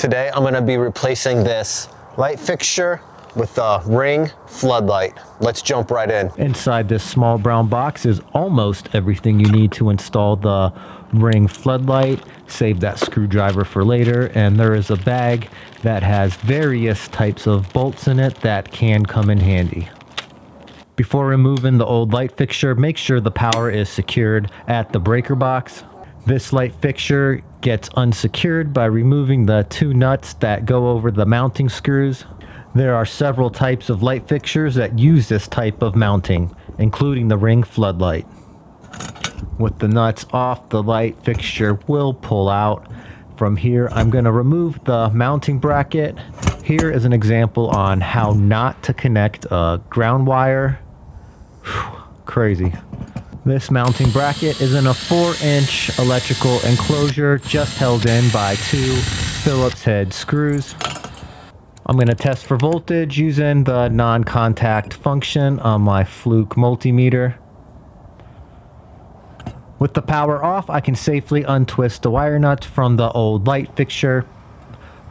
Today I'm going to be replacing this light fixture with the Ring Floodlight. Let's jump right in. Inside this small brown box is almost everything you need to install the Ring Floodlight. Save that screwdriver for later, and there is a bag that has various types of bolts in it that can come in handy. Before removing the old light fixture, make sure the power is secured at the breaker box. This light fixture gets unsecured by removing the two nuts that go over the mounting screws. There are several types of light fixtures that use this type of mounting, including the Ring Floodlight. With the nuts off, the light fixture will pull out. From here, I'm going to remove the mounting bracket. Here is an example on how not to connect a ground wire. Whew, crazy. This mounting bracket is in a 4-inch electrical enclosure just held in by two Phillips head screws. I'm going to test for voltage using the non-contact function on my Fluke multimeter. With the power off, I can safely untwist the wire nuts from the old light fixture.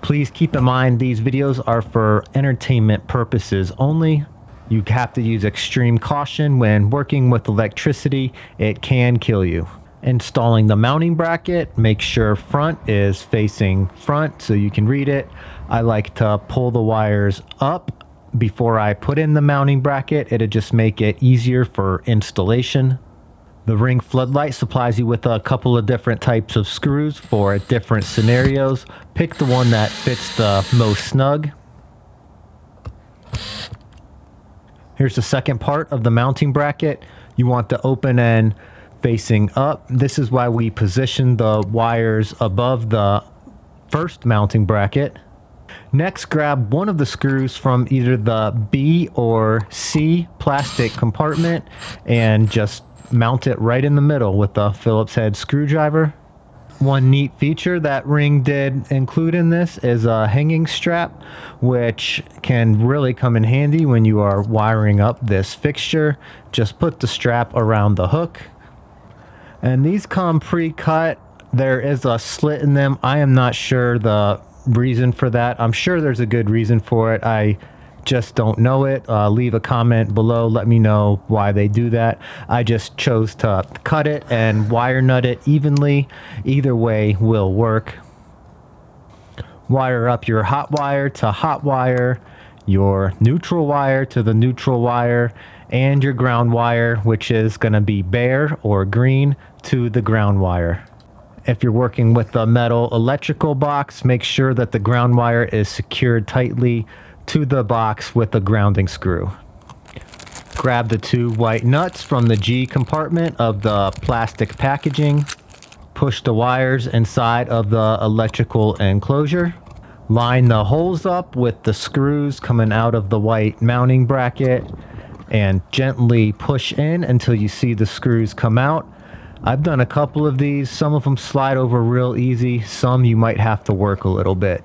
Please keep in mind these videos are for entertainment purposes only. You have to use extreme caution when working with electricity. It can kill you. Installing the mounting bracket, make sure front is facing front so you can read it. I like to pull the wires up before I put in the mounting bracket. It'll just make it easier for installation. The Ring Floodlight supplies you with a couple of different types of screws for different scenarios. Pick the one that fits the most snug. Here's the second part of the mounting bracket. You want the open end facing up. This is why we position the wires above the first mounting bracket. Next, grab one of the screws from either the B or C plastic compartment and just mount it right in the middle with the Phillips head screwdriver. One neat feature that Ring did include in this is a hanging strap, which can really come in handy when you are wiring up this fixture. Just put the strap around the hook. And these come pre-cut. There is a slit in them. I am not sure the reason for that. I'm sure there's a good reason for it. I just don't know it. Leave a comment below. Let me know why they do that. I just chose to cut it and wire nut it evenly. Either way will work. Wire up your hot wire to hot wire, your neutral wire to the neutral wire, and your ground wire, which is going to be bare or green, to the ground wire. If you're working with a metal electrical box, make sure that the ground wire is secured tightly to the box with a grounding screw. Grab the two white nuts from the G compartment of the plastic packaging. Push the wires inside of the electrical enclosure. Line the holes up with the screws coming out of the white mounting bracket and gently push in until you see the screws come out. I've done a couple of these. Some of them slide over real easy. Some you might have to work a little bit.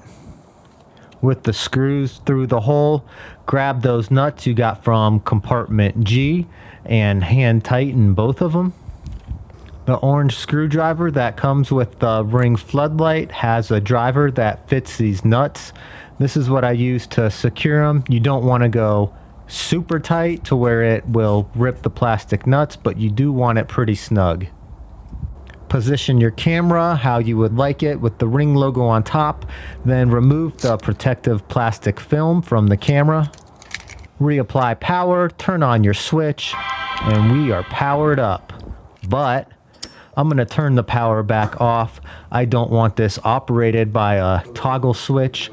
With the screws through the hole, grab those nuts you got from compartment G and hand tighten both of them. The orange screwdriver that comes with the Ring Floodlight has a driver that fits these nuts. This is what I use to secure them. You don't want to go super tight to where it will rip the plastic nuts, but you do want it pretty snug. Position your camera how you would like it with the Ring logo on top, then remove the protective plastic film from the camera. Reapply power, turn on your switch, and we are powered up. But I'm going to turn the power back off. I don't want this operated by a toggle switch.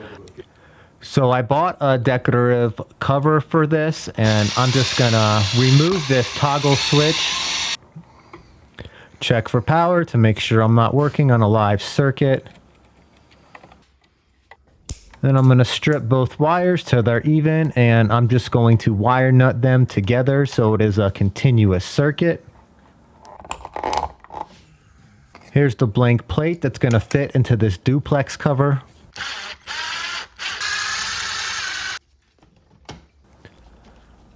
So I bought a decorative cover for this, and I'm just going to remove this toggle switch. Check for power to make sure I'm not working on a live circuit. Then I'm going to strip both wires till they're even, and I'm just going to wire nut them together so it is a continuous circuit. Here's the blank plate that's going to fit into this duplex cover.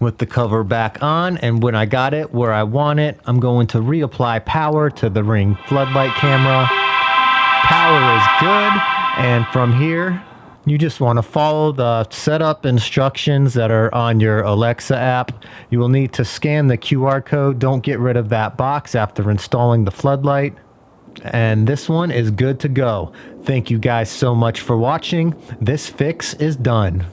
With the cover back on, and when I got it where I want it, I'm going to reapply power to the Ring Floodlight camera. Power is good, and from here You just want to follow the setup instructions that are on your Alexa app. You will need to scan the QR code. Don't get rid of that box after installing the floodlight. And this one is good to go. Thank you guys so much for watching. This fix is done.